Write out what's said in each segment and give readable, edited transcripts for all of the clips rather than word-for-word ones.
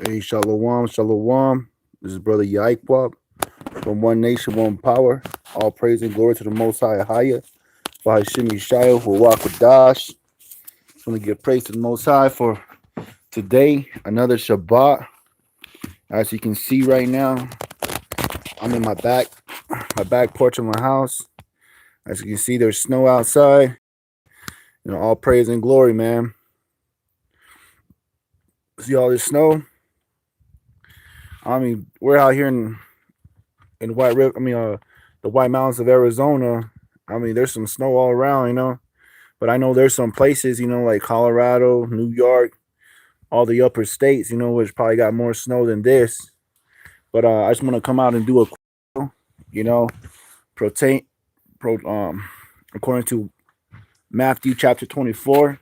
Hey, Shalom, Shalom. This is Brother Yaikwab from One Nation, One Power. All praise and glory to the Most High Ahaya. By Hashem Yeshaya, who walk with Dash. Just want to give praise to the Most High for today, another Shabbat. As you can see right now, I'm in my back porch of my house. As you can see, there's snow outside. All praise and glory, man. See all this snow? I mean, we're out here in White River. The White Mountains of Arizona. I mean, there's some snow all around. But I know there's some places, like Colorado, New York, all the upper states, which probably got more snow than this. But I just want to come out and do a, you know, protein, according to Matthew chapter 24,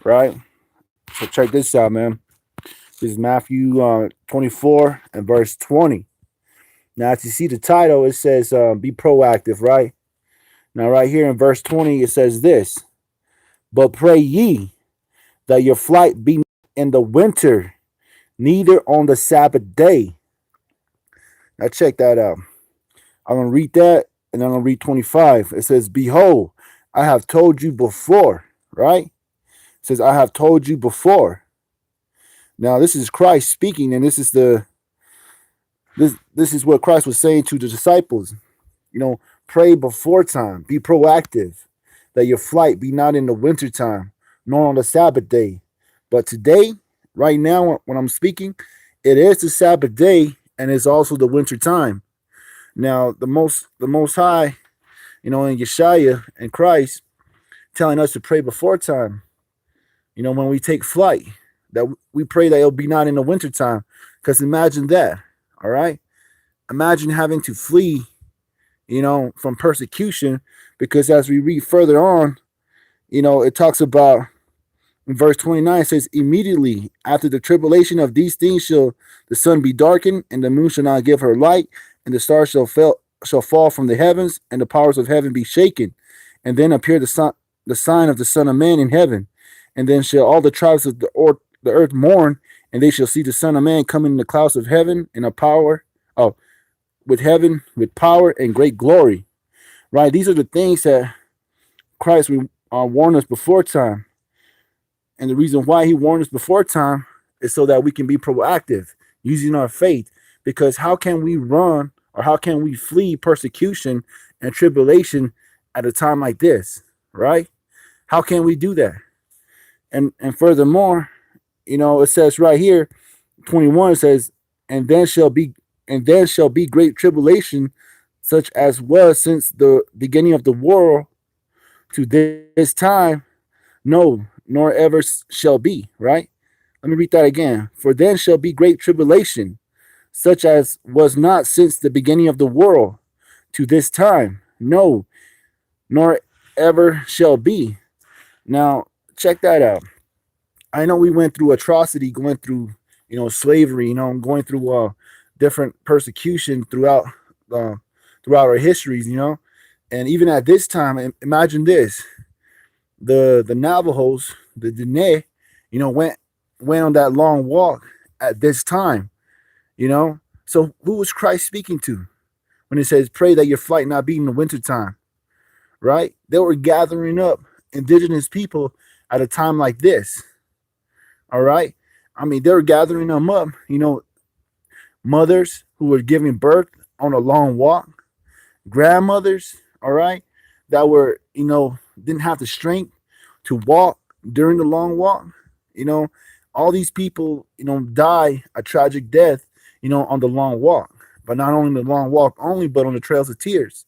right? So check this out, man. This is Matthew 24 and verse 20. Now, as you see the title, it says be proactive, right? Now, right here in verse 20, it says this: but pray ye that your flight be in the winter, neither on the Sabbath day. Now, check that out. I'm going to read that, and I'm going to read 25. It says, behold, I have told you before, right? It says, I have told you before. Now, this is Christ speaking, and this is what Christ was saying to the disciples. Pray before time, be proactive, that your flight be not in the winter time, nor on the Sabbath day. But today, right now, when I'm speaking, it is the Sabbath day, and it's also the winter time. Now, the most high, in Yeshaya and Christ, telling us to pray before time. When we take flight, that we pray that it'll be not in the winter time. Because imagine that, all right? Imagine having to flee, from persecution, because as we read further on, it talks about in verse 29, it says, immediately after the tribulation of these things shall the sun be darkened, and the moon shall not give her light, and the stars shall fall from the heavens, and the powers of heaven be shaken. And then appear the sign of the Son of Man in heaven. And then shall all the tribes of the earth mourn, and they shall see the Son of Man coming in the clouds of heaven in a power, with power and great glory. Right? These are the things that Christ warned us before time. And the reason why he warned us before time is so that we can be proactive using our faith. Because how can we run, or how can we flee persecution and tribulation at a time like this? Right? How can we do that? And furthermore, it says right here, 21 says, and then shall be great tribulation, such as was since the beginning of the world to this time, no, nor ever shall be. Right? Let me read that again. For then shall be great tribulation, such as was not since the beginning of the world to this time, no, nor ever shall be. Now, check that out. I know we went through atrocity, going through, slavery, going through different persecution throughout our histories, and even at this time, imagine this: the Navajos, the Dene, went on that long walk at this time, So who was Christ speaking to when it says, "Pray that your flight not be in the wintertime"? Right? They were gathering up indigenous people at a time like this. All right. I mean, they were gathering them up, mothers who were giving birth on a long walk, grandmothers, all right, that were, didn't have the strength to walk during the long walk. All these people, die a tragic death, on the long walk, but not only the long walk only, but on the trails of tears.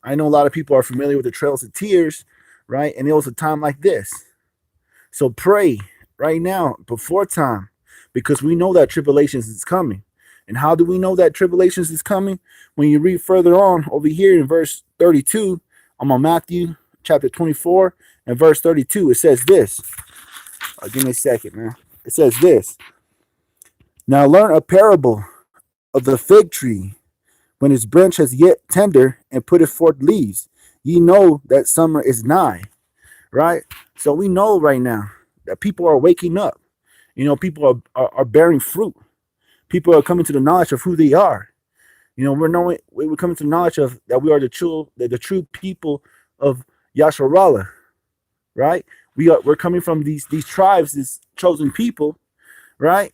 I know a lot of people are familiar with the trails of tears, right? And it was a time like this. So pray right now before time, because we know that tribulations is coming. And how do we know that tribulations is coming? When you read further on over here in verse 32, I'm on Matthew chapter 24 and verse 32. It says this. Give me a second, man. It says this: now learn a parable of the fig tree. When its branch has yet tender and putteth forth leaves, ye know that summer is nigh. Right? So we know right now that people are waking up. People are bearing fruit. People are coming to the knowledge of who they are. We're coming to the knowledge of that we are the true people of Yasharallah, right? We're coming from these tribes, these chosen people, right?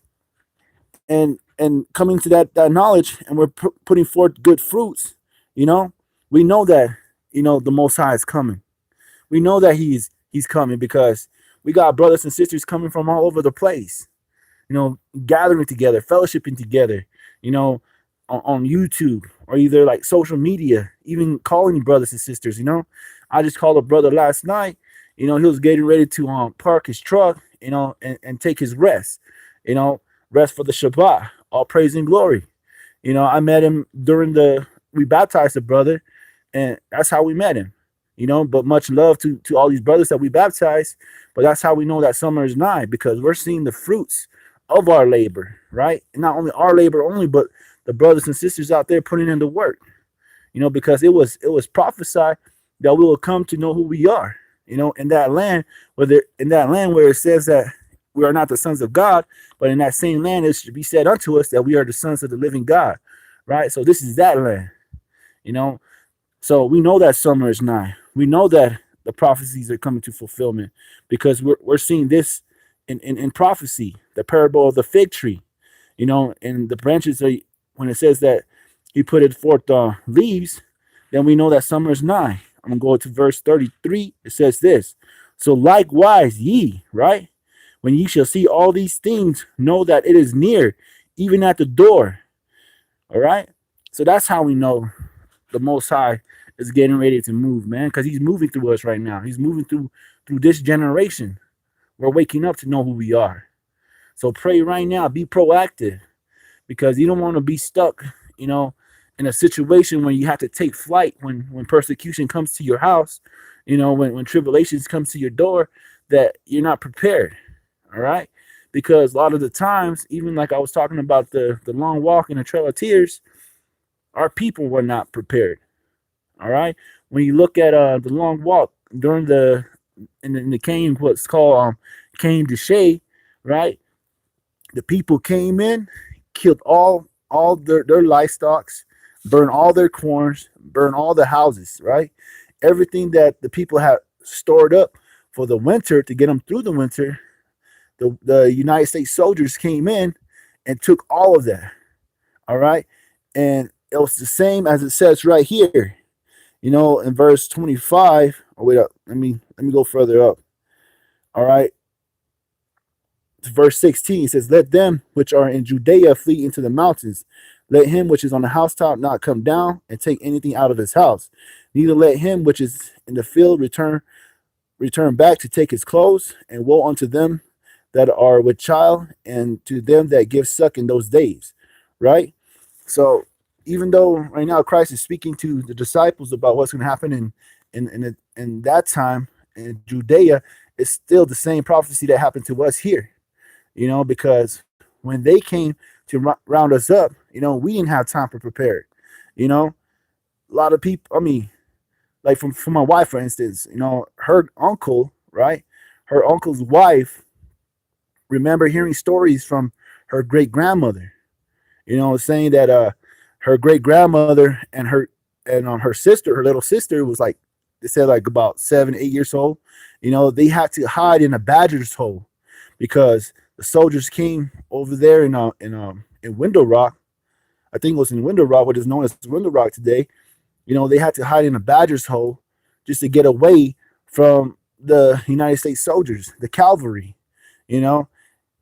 And coming to that knowledge, and we're putting forth good fruits. You know, we know that the Most High is coming. We know that he's coming because we got brothers and sisters coming from all over the place. Gathering together, fellowshipping together. On YouTube or either like social media, even calling brothers and sisters. I just called a brother last night. He was getting ready to park his truck, and take his rest. Rest for the Shabbat. All praise and glory. I met him we baptized the brother, and that's how we met him. But much love to all these brothers that we baptized. But that's how we know that summer is nigh, because we're seeing the fruits of our labor, right? And not only our labor only, but the brothers and sisters out there putting in the work. Because it was prophesied that we will come to know who we are. In that land where it says that we are not the sons of God, but in that same land it should be said unto us that we are the sons of the living God, right? So this is that land. So we know that summer is nigh. We know that the prophecies are coming to fulfillment, because we're seeing this in prophecy, the parable of the fig tree, and the branches are, when it says that he put it forth leaves, then we know that summer is nigh. I'm going to go to verse 33. It says this: so likewise ye, right? When ye shall see all these things, know that it is near, even at the door. All right? So that's how we know the Most High is getting ready to move, man, because he's moving through us right now. He's moving through this generation. We're waking up to know who we are. So pray right now. Be proactive, because you don't want to be stuck, in a situation when you have to take flight, when persecution comes to your house, when tribulations comes to your door, that you're not prepared. All right? Because a lot of the times, even like I was talking about the long walk in the Trail of Tears, our people were not prepared. All right? When you look at the long walk during in the cane, what's called Cane de Shea, right? The people came in, killed all their livestock, burned all their corns, burned all the houses, right? Everything that the people had stored up for the winter to get them through the winter, the United States soldiers came in and took all of that. All right? And it was the same as it says right here, in verse 25. Oh, wait up. Let me go further up. All right. Verse 16 says, let them which are in Judea flee into the mountains. Let him which is on the housetop not come down and take anything out of his house. Neither let him which is in the field return back to take his clothes. And woe unto them that are with child, and to them that give suck in those days. Right? So even though right now Christ is speaking to the disciples about what's going to happen in that time in Judea, it's still the same prophecy that happened to us here. Because when they came to round us up, we didn't have time to prepare. A lot of people, like from my wife, for instance, her uncle, right? Her uncle's wife, remember hearing stories from her great grandmother, saying that her great grandmother and her sister, her little sister, was like, they said like about 7, 8 years old. They had to hide in a badger's hole because the soldiers came over there in Window Rock. I think it was in Window Rock, what is known as Window Rock today. They had to hide in a badger's hole just to get away from the United States soldiers, the cavalry,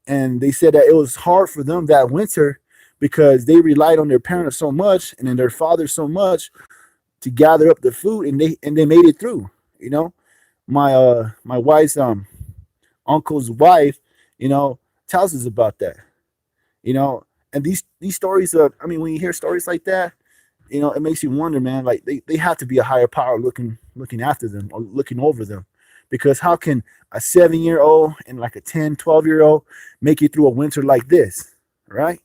and they said that it was hard for them that winter because they relied on their parents so much and then their father so much to gather up the food, and they made it through. My wife's uncle's wife, tells us about that. And these stories of, when you hear stories like that, it makes you wonder, man, like they have to be a higher power looking after them or looking over them. Because how can a 7-year-old and like a 10, 12-year-old make it through a winter like this, right?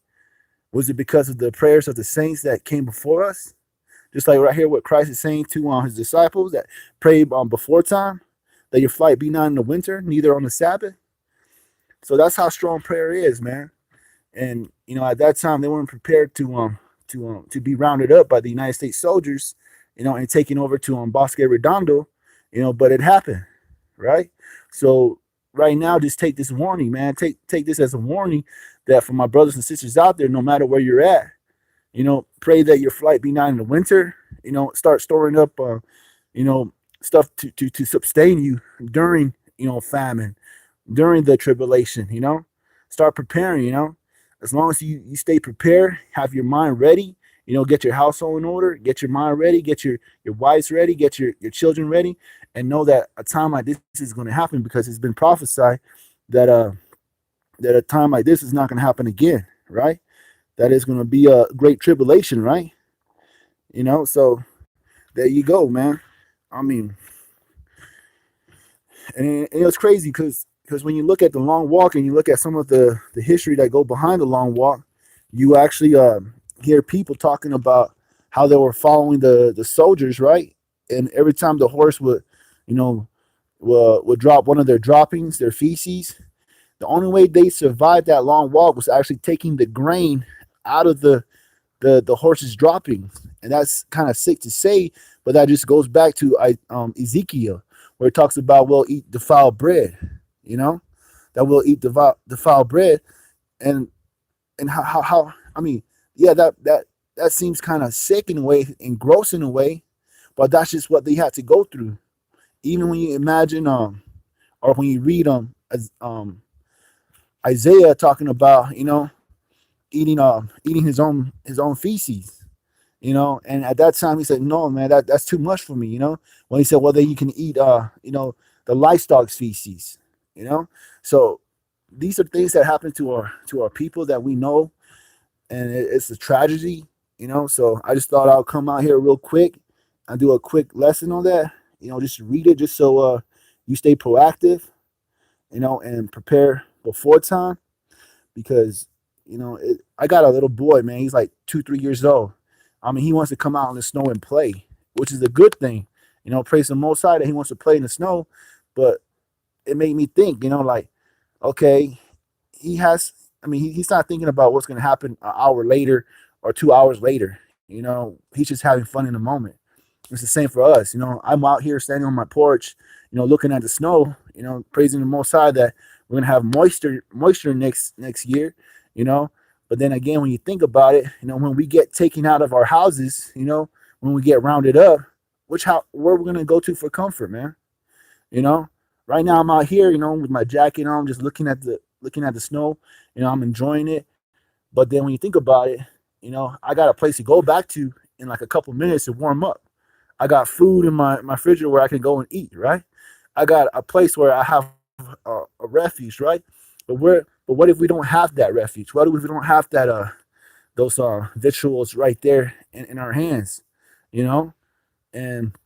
Was it because of the prayers of the saints that came before us? Just like right here, what Christ is saying to his disciples that prayed before time, that your flight be not in the winter, neither on the Sabbath. So that's how strong prayer is, man. And at that time they weren't prepared to be rounded up by the United States soldiers, and taken over to Bosque Redondo, but it happened, right? So right now, just take this warning, man. Take this as a warning that for my brothers and sisters out there, no matter where you're at, pray that your flight be not in the winter. Start storing up, you know, stuff to sustain you during famine, during the tribulation. Start preparing. As long as you stay prepared, have your mind ready. Get your household in order, get your mind ready, get your wives ready, get your children ready, and know that a time like this is going to happen because it's been prophesied that that a time like this is not going to happen again, right? That is going to be a great tribulation, right? So there you go, man. I mean, and it's crazy because when you look at the long walk and you look at some of the history that go behind the long walk, you actually hear people talking about how they were following the soldiers, right? And every time the horse would, you know, would drop one of their droppings, their feces, the only way they survived that long walk was actually taking the grain out of the horse's droppings. And that's kind of sick to say, but that just goes back to Ezekiel, where it talks about we'll eat defiled bread, that we'll eat defiled bread. And how I mean, yeah, that seems kind of sick in a way and gross in a way, but that's just what they had to go through. Even when you imagine or when you read as Isaiah talking about eating his own feces, and at that time he said, no man, that's too much for me. When he said, well, then you can eat the livestock's feces. So these are things that happen to our people that we know, and it's a tragedy. So I just thought I'll come out here real quick and do a quick lesson on that. Just read it just so you stay proactive, and prepare before time, because I got a little boy, man. He's like 2-3 years old. I mean, he wants to come out in the snow and play, which is a good thing. Praise the Most High that he wants to play in the snow. But it made me think, like, okay, he has. I mean, he's not thinking about what's going to happen an hour later or 2 hours later. He's just having fun in the moment. It's the same for us. I'm out here standing on my porch, looking at the snow, praising the Most High that we're gonna have moisture next year. But then again, when you think about it, when we get taken out of our houses, when we get rounded up, where we're gonna go to for comfort, man? Right now I'm out here, with my jacket on, just looking at the snow. I'm enjoying it. But then when you think about it, I got a place to go back to in like a couple minutes to warm up. I got food in my refrigerator where I can go and eat, right? I got a place where I have a refuge, right? But what if we don't have that refuge? What if we don't have that those victuals right there in our hands, you know? And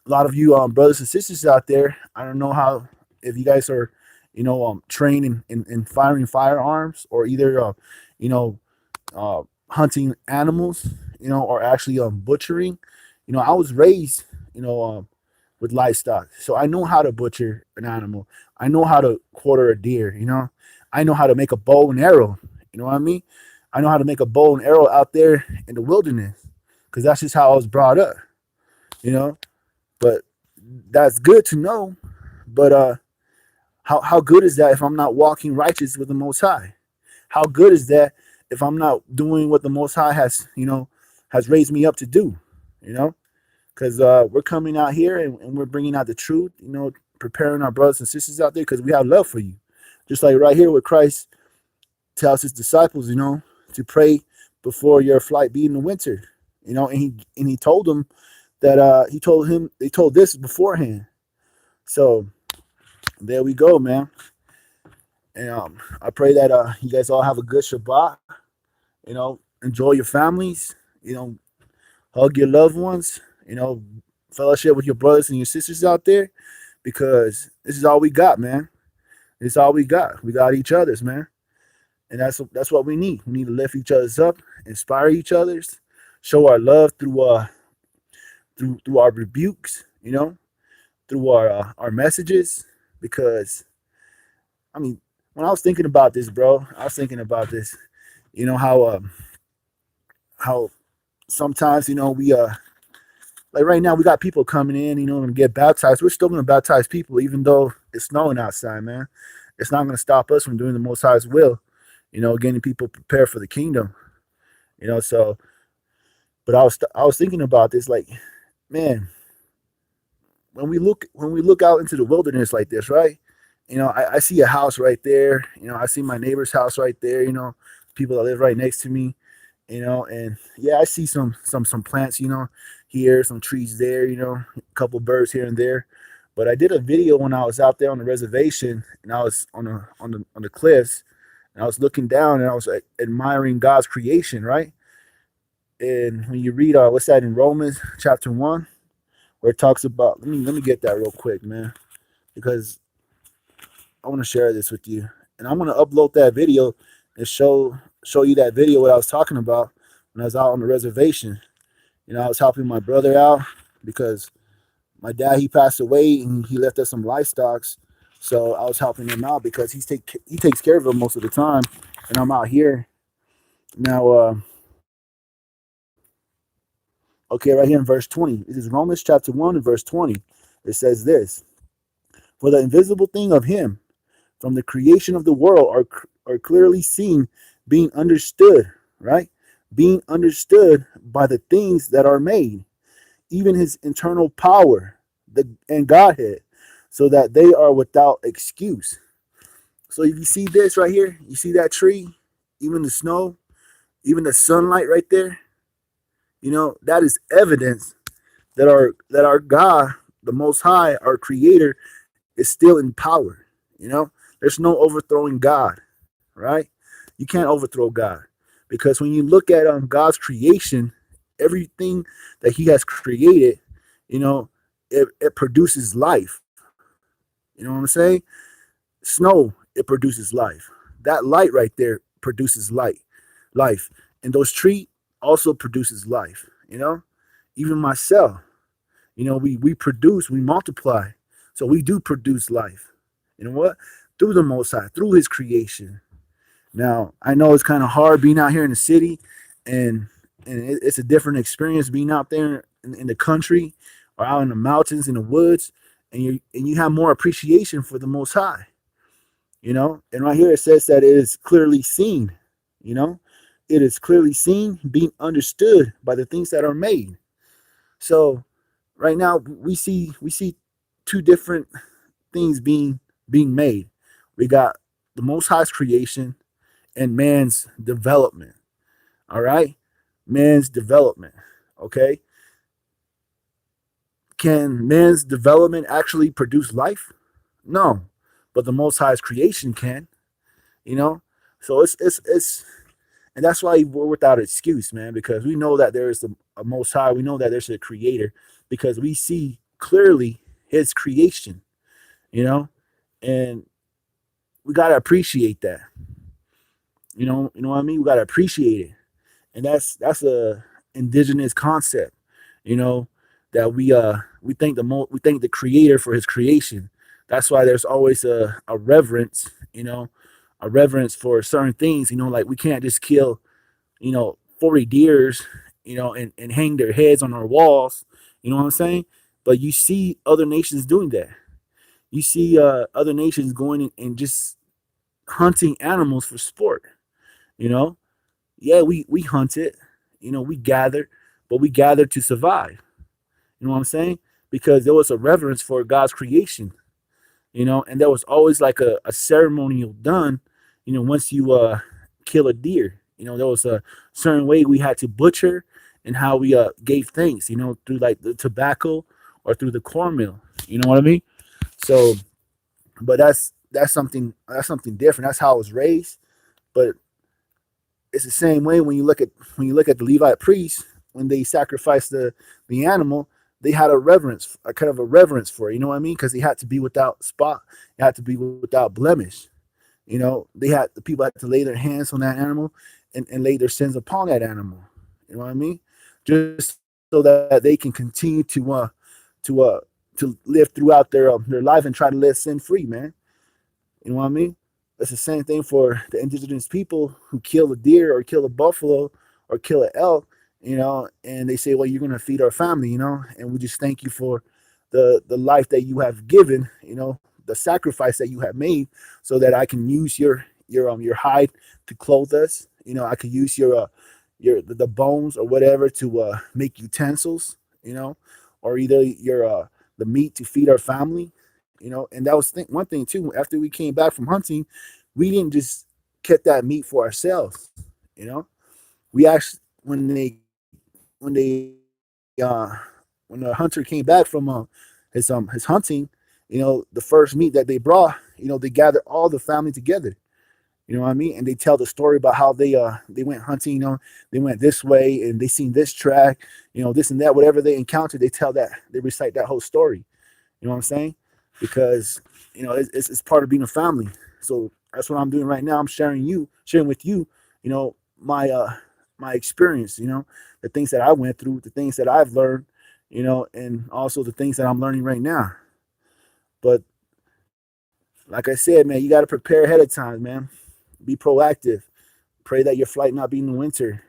a lot of you brothers and sisters out there, I don't know how if you guys are, trained in firing firearms or either you know hunting animals, or actually butchering. I was raised, with livestock, so I know how to butcher an animal. I know how to quarter a deer. I know how to make a bow and arrow. You know what I mean? I know how to make a bow and arrow out there in the wilderness because that's just how I was brought up. You know, but that's good to know. But how good is that if I'm not walking righteous with the Most High? How good is that if I'm not doing what the Most High has raised me up to do? Because we're coming out here and we're bringing out the truth. Preparing our brothers and sisters out there because we have love for you. Just like right here, where Christ tells his disciples, to pray before your flight be in the winter. And he told them that they told this beforehand. So there we go, man. And I pray that you guys all have a good Shabbat. Enjoy your families. Hug your loved ones. Fellowship with your brothers and your sisters out there, because this is all we got, man. It's all we got. We got each other's, man. And that's what we need. We need to lift each other's up, inspire each other's, show our love through our rebukes, through our messages. Because when I was thinking about this, bro, I was thinking about this. You know how sometimes we like right now we got people coming in, to get baptized. We're still gonna baptize people even though it's snowing outside, man. It's not gonna stop us from doing the Most High's will. Getting people prepared for the kingdom. So but I was thinking about this, like, man, when we look out into the wilderness like this, right? I see a house right there. I see my neighbor's house right there. People that live right next to me. And yeah, I see some plants. Here, some trees there. A couple birds here and there. But I did a video when I was out there on the reservation, and I was on the cliffs, and I was looking down, and I was like, admiring God's creation, right? And when you read what's that in Romans chapter 1, where it talks about, let me get that real quick, man, because I want to share this with you, and I'm gonna upload that video and show you that video what I was talking about when I was out on the reservation. I was helping my brother out because my dad, he passed away and he left us some livestock, so I was helping him out because he takes care of them most of the time, and I'm out here now. Okay, right here in verse 20. This is Romans chapter 1 and verse 20. It says this: For the invisible thing of him from the creation of the world are clearly seen, being understood, right? Being understood by the things that are made, even his internal power and Godhead, so that they are without excuse. So if you see this right here, you see that tree, even the snow, even the sunlight right there, that is evidence that our God, the Most High, our Creator, is still in power. There's no overthrowing God, right? You can't overthrow God, because when you look at God's creation, everything that He has created, it produces life. You know what I'm saying? Snow, it produces life. That light right there produces life, and those trees also produces life. Even myself, we produce, we multiply. So we do produce life. You know what? Through the Most High, through His creation. Now, I know it's kind of hard being out here in the city, and it's a different experience being out there in the country or out in the mountains, in the woods, and you have more appreciation for the Most High. And right here it says that it is clearly seen. It is clearly seen, being understood by the things that are made. So right now we see two different things being made. We got the Most High's creation and man's development. All right, man's development. Okay, can man's development actually produce life? No, but the Most High's creation can. You know, so it's and that's why we're without excuse, man, because we know that there is a Most High. We know that there's a Creator because we see clearly His creation. You know, and we gotta appreciate that. You know what I mean. We gotta appreciate it, and that's a indigenous concept. You know that we thank the Creator for His creation. That's why there's always a reverence. A reverence for certain things. Like we can't just kill 40 deers, and hang their heads on our walls. You know what I'm saying? But you see other nations doing that. You see other nations going and just hunting animals for sport. You know, yeah, we hunt it. We gather, but we gather to survive. You know what I'm saying? Because there was a reverence for God's creation. And there was always like a ceremonial done. Once you kill a deer, there was a certain way we had to butcher and how we gave thanks. Through like the tobacco or through the cornmeal. You know what I mean? So, but that's something different. That's how I was raised. But it's the same way when you look at the Levite priests when they sacrificed the animal, they had a kind of a reverence for it. You know what I mean? Because they had to be without spot, they had to be without blemish. The people had to lay their hands on that animal and lay their sins upon that animal. You know what I mean? Just so that they can continue to live throughout their life and try to live sin free, man. You know what I mean? It's the same thing for the indigenous people who kill a deer or kill a buffalo or kill an elk, and they say, well, you're going to feed our family, and we just thank you for the life that you have given, the sacrifice that you have made so that I can use your hide to clothe us. I could use the bones or whatever to make utensils, or either the meat to feed our family, and that was one thing too. After we came back from hunting, we didn't just get that meat for ourselves, you know. We actually when they when the hunter came back from his hunting, the first meat that they brought, they gathered all the family together. You know what I mean? And they tell the story about how they went hunting, they went this way and they seen this track, this and that, whatever they encountered, they recite that whole story. You know what I'm saying? Because it's part of being a family. So that's what I'm doing right now. I'm sharing with you, my experience. The things that I went through, the things that I've learned, and also the things that I'm learning right now. But like I said, man, you got to prepare ahead of time, man. Be proactive. Pray that your flight not be in the winter.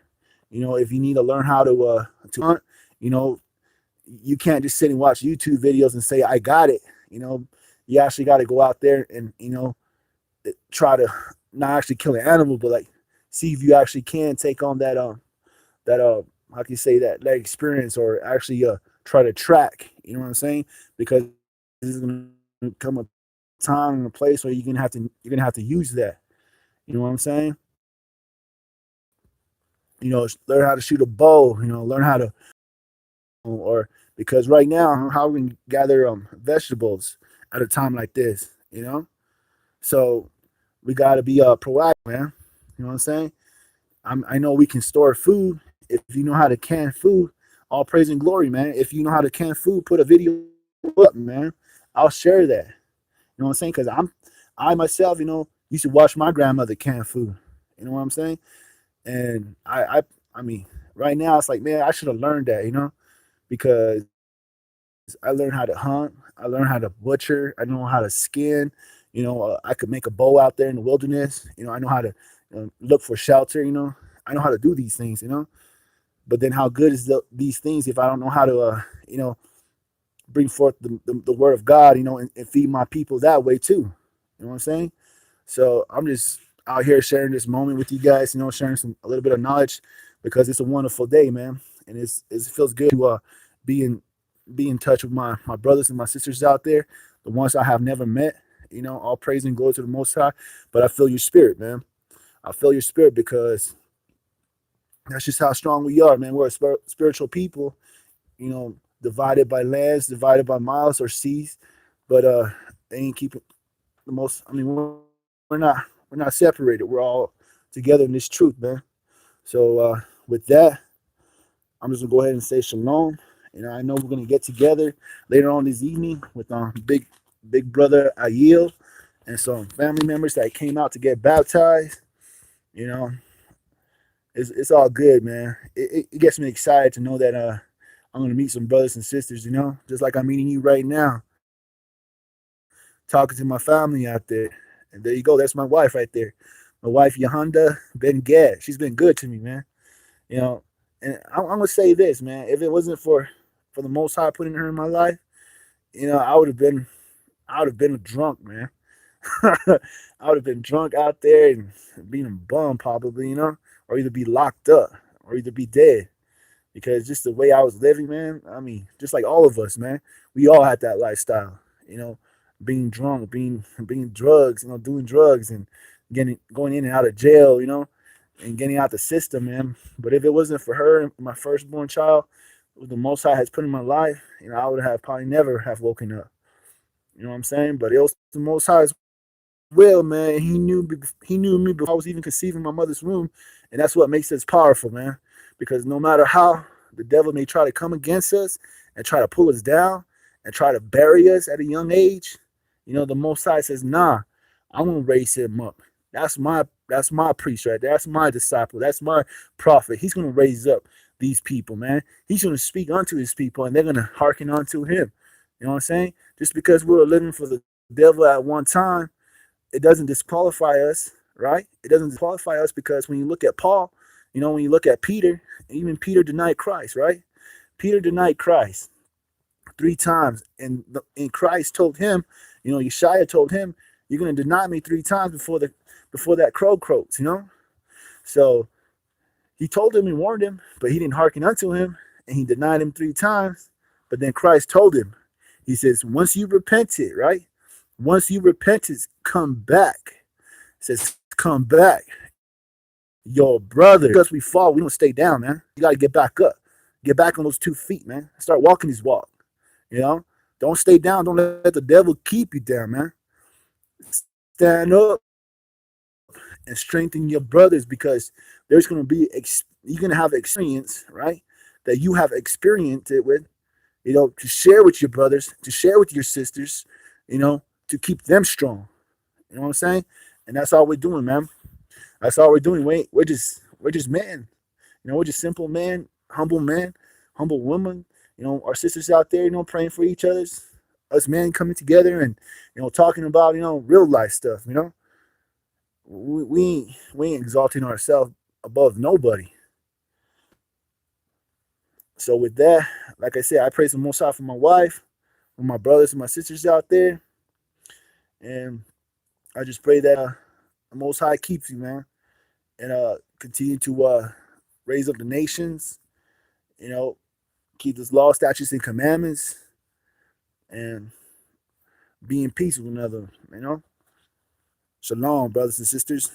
If you need to learn how to hunt, you know, you can't just sit and watch YouTube videos and say I got it. You actually got to go out there and try to not actually kill an animal, but like see if you actually can take on that how can you say that experience, or actually try to track. You know what I'm saying? Because this is gonna come a time and a place where you're gonna have to use that. You know what I'm saying? Learn how to shoot a bow. Learn how to or because right now how we can gather vegetables at a time like this. So we got to be proactive, man. You know what I'm saying? I know we can store food if you know how to can food. All praise and glory, man. If you know how to can food, put a video up, man. I'll share that. You know what I'm saying? Because I myself, used to watch my grandmother can food. You know what I'm saying? And I mean, right now it's like, man, I should have learned that, because I learned how to hunt. I learned how to butcher. I know how to skin. I could make a bow out there in the wilderness. I know how to look for shelter. I know how to do these things. But then how good is these things if I don't know how to, bring forth the word of God, and feed my people that way too. You know what I'm saying? So I'm just out here sharing this moment with you guys, sharing a little bit of knowledge because it's a wonderful day, man. And it feels good to be in be in touch with my brothers and my sisters out there, the ones I have never met. All praise and glory to the Most High. But I feel your spirit, man. I feel your spirit because that's just how strong we are, man. We're a spiritual people, divided by lands, divided by miles or seas, but they ain't keeping the most. I mean, we're not we're not separated. We're all together in this truth, man. So with that, I'm just gonna go ahead and say shalom. I know we're gonna get together later on this evening with big brother Ayil and some family members that came out to get baptized. You know, it's all good, man. It gets me excited to know that I'm gonna meet some brothers and sisters. Just like I'm meeting you right now, talking to my family out there. And there you go. That's my wife right there. My wife Yahanda Ben Gad. She's been good to me, man. You know, and I'm gonna say this, man. If it wasn't for the Most High putting her in my life, I would have been a drunk, man. I would have been drunk out there and being a bum, probably, or either be locked up or either be dead. Because just the way I was living, man. I mean, just like all of us, man. We all had that lifestyle, being drunk, being drugs, doing drugs and going in and out of jail, and getting out the system, man. But if it wasn't for her, my firstborn child, the Most High has put in my life, I would have probably never have woken up. You know what I'm saying? But it was the Most High's will, man. He knew me before I was even conceived in my mother's womb, and that's what makes us powerful, man. Because no matter how the devil may try to come against us and try to pull us down and try to bury us at a young age, the Most High says, "Nah, I'm gonna raise him up. That's my priest right there. That's my disciple. That's my prophet. He's gonna raise up these people, man. He's gonna speak unto his people, and they're gonna hearken unto him." You know what I'm saying? Just because we were living for the devil at one time, it doesn't disqualify us, right? It doesn't disqualify us because when you look at Paul, when you look at Peter, even Peter denied Christ, right? Peter denied Christ 3 times, and Christ told him, Yeshua told him, "You're gonna deny me 3 times before that crow crows." So he told him and warned him, but he didn't hearken unto him, and he denied him 3 times. But then Christ told him, he says, once you repented, right? Once you repented, come back. He says, come back. Your brother, because we fall, we don't stay down, man. You got to get back up. Get back on those 2 feet, man. Start walking this walk. Don't stay down. Don't let the devil keep you down, man. Stand up and strengthen your brothers, because there's going to be, you're going to have experience, right? That you have experienced it with, to share with your brothers, to share with your sisters, to keep them strong. You know what I'm saying? And that's all we're doing, man. That's all we're doing. We're just men. We're just simple men, humble women. Our sisters out there, praying for each other's. Us men coming together and, talking about, real life stuff. We ain't exalting ourselves above nobody. So with that, like I said, I praise the Most High for my wife, for my brothers and my sisters out there, and I just pray that the Most High keeps you, man, and continue to raise up the nations, keep His law, statutes, and commandments, and be in peace with one another. Shalom, brothers and sisters.